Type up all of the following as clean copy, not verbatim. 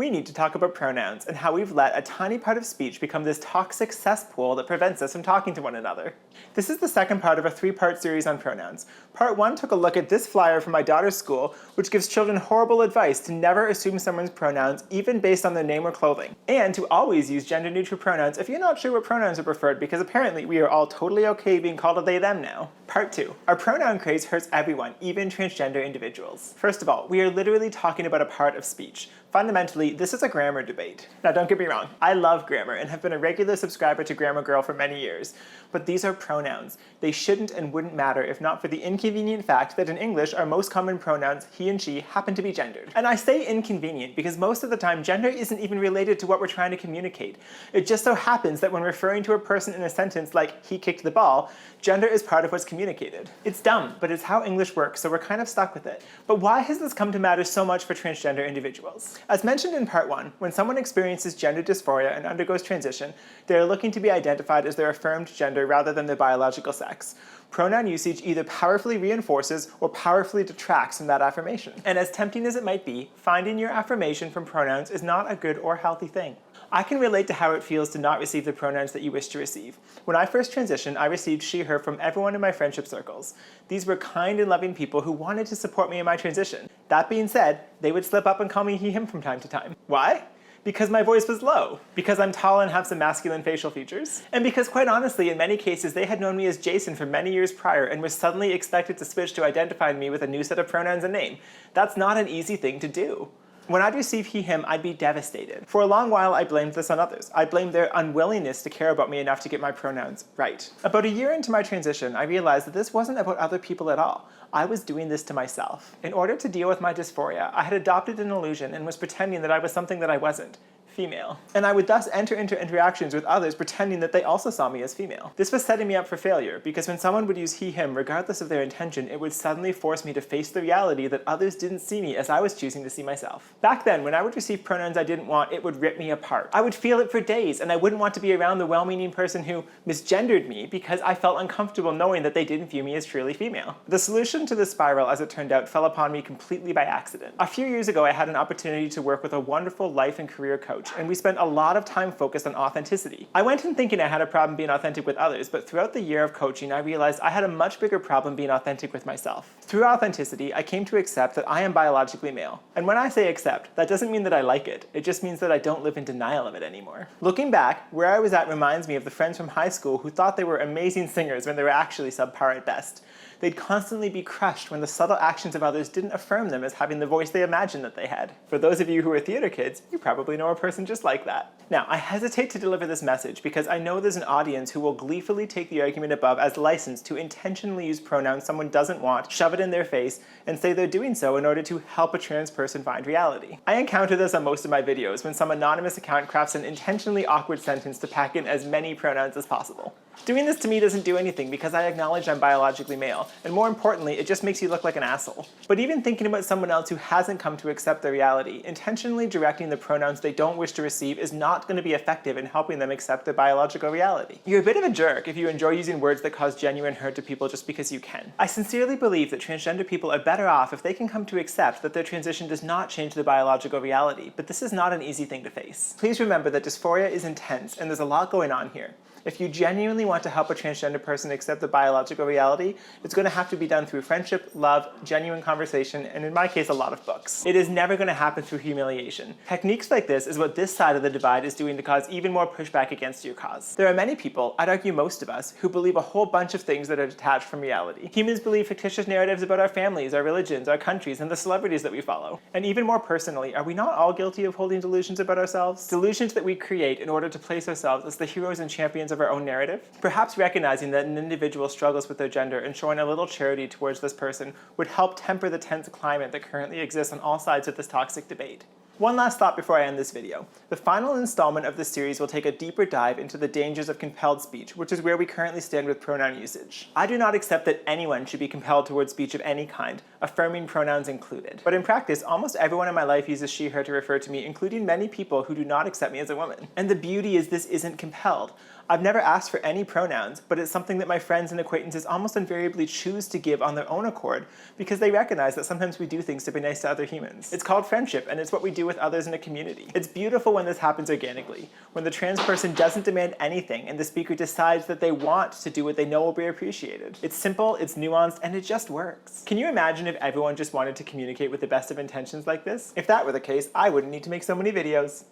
we need to talk about pronouns and how we've let a tiny part of speech become this toxic cesspool that prevents us from talking to one another. This is the second part of a 3-part series on pronouns. Part 1 took a look at this flyer from my daughter's school, which gives children horrible advice to never assume someone's pronouns, even based on their name or clothing, and to always use gender-neutral pronouns if you're not sure what pronouns are preferred, because apparently we are all totally okay being called a they-them now. Part 2. Our pronoun craze hurts everyone, even transgender individuals. First of all, we are literally talking about a part of speech. Fundamentally, this is a grammar debate. Now don't get me wrong, I love grammar and have been a regular subscriber to Grammar Girl for many years, but these are pronouns. They shouldn't and wouldn't matter if not for the inconvenient fact that in English our most common pronouns, he and she, happen to be gendered. And I say inconvenient because most of the time gender isn't even related to what we're trying to communicate. It just so happens that when referring to a person in a sentence like he kicked the ball, gender is part of what's communicated. It's dumb, but it's how English works, so we're kind of stuck with it. But why has this come to matter so much for transgender individuals? As mentioned in part 1, when someone experiences gender dysphoria and undergoes transition, they are looking to be identified as their affirmed gender rather than their biological sex. Pronoun usage either powerfully reinforces or powerfully detracts from that affirmation. And as tempting as it might be, finding your affirmation from pronouns is not a good or healthy thing. I can relate to how it feels to not receive the pronouns that you wish to receive. When I first transitioned, I received she, her from everyone in my friendship circles. These were kind and loving people who wanted to support me in my transition. That being said, they would slip up and call me he, him from time to time. Why? Because my voice was low, because I'm tall and have some masculine facial features, and because quite honestly, in many cases, they had known me as Jason for many years prior and were suddenly expected to switch to identifying me with a new set of pronouns and name. That's not an easy thing to do. When I'd receive he, him, I'd be devastated. For a long while, I blamed this on others. I blamed their unwillingness to care about me enough to get my pronouns right. About a year into my transition, I realized that this wasn't about other people at all. I was doing this to myself. In order to deal with my dysphoria, I had adopted an illusion and was pretending that I was something that I wasn't. Female. And I would thus enter into interactions with others pretending that they also saw me as female. This was setting me up for failure, because when someone would use he, him, regardless of their intention, it would suddenly force me to face the reality that others didn't see me as I was choosing to see myself. Back then, when I would receive pronouns I didn't want, it would rip me apart. I would feel it for days, and I wouldn't want to be around the well-meaning person who misgendered me because I felt uncomfortable knowing that they didn't view me as truly female. The solution to this spiral, as it turned out, fell upon me completely by accident. A few years ago, I had an opportunity to work with a wonderful life and career coach, and we spent a lot of time focused on authenticity. I went in thinking I had a problem being authentic with others, but throughout the year of coaching, I realized I had a much bigger problem being authentic with myself. Through authenticity, I came to accept that I am biologically male. And when I say accept, that doesn't mean that I like it. It just means that I don't live in denial of it anymore. Looking back, where I was at reminds me of the friends from high school who thought they were amazing singers when they were actually subpar at best. They'd constantly be crushed when the subtle actions of others didn't affirm them as having the voice they imagined that they had. For those of you who are theater kids, you probably know a person just like that. Now, I hesitate to deliver this message because I know there's an audience who will gleefully take the argument above as license to intentionally use pronouns someone doesn't want, shove it in their face, and say they're doing so in order to help a trans person find reality. I encounter this on most of my videos when some anonymous account crafts an intentionally awkward sentence to pack in as many pronouns as possible. Doing this to me doesn't do anything because I acknowledge I'm biologically male, and more importantly, it just makes you look like an asshole. But even thinking about someone else who hasn't come to accept their reality, intentionally directing the pronouns they don't wish to receive is not going to be effective in helping them accept their biological reality. You're a bit of a jerk if you enjoy using words that cause genuine hurt to people just because you can. I sincerely believe that transgender people are better off if they can come to accept that their transition does not change their biological reality, but this is not an easy thing to face. Please remember that dysphoria is intense, and there's a lot going on here. If you genuinely want to help a transgender person accept the biological reality, it's going to have to be done through friendship, love, genuine conversation, and in my case, a lot of books. It is never going to happen through humiliation. Techniques like this is what this side of the divide is doing to cause even more pushback against your cause. There are many people, I'd argue most of us, who believe a whole bunch of things that are detached from reality. Humans believe fictitious narratives about our families, our religions, our countries, and the celebrities that we follow. And even more personally, are we not all guilty of holding delusions about ourselves? Delusions that we create in order to place ourselves as the heroes and champions of our own narrative? Perhaps recognizing that an individual struggles with their gender and showing a little charity towards this person would help temper the tense climate that currently exists on all sides of this toxic debate. One last thought before I end this video. The final installment of this series will take a deeper dive into the dangers of compelled speech, which is where we currently stand with pronoun usage. I do not accept that anyone should be compelled towards speech of any kind, affirming pronouns included. But in practice, almost everyone in my life uses she, her to refer to me, including many people who do not accept me as a woman. And the beauty is this isn't compelled. I've never asked for any pronouns, but it's something that my friends and acquaintances almost invariably choose to give on their own accord because they recognize that sometimes we do things to be nice to other humans. It's called friendship, and it's what we do with others in a community. It's beautiful when this happens organically, when the trans person doesn't demand anything and the speaker decides that they want to do what they know will be appreciated. It's simple, it's nuanced, and it just works. Can you imagine if everyone just wanted to communicate with the best of intentions like this? If that were the case, I wouldn't need to make so many videos.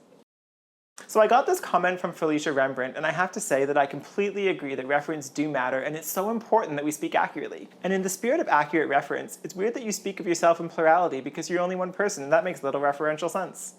So I got this comment from Felicia Rembrandt, and I have to say that I completely agree that referents do matter, and it's so important that we speak accurately. And in the spirit of accurate reference, it's weird that you speak of yourself in plurality because you're only one person, and that makes little referential sense.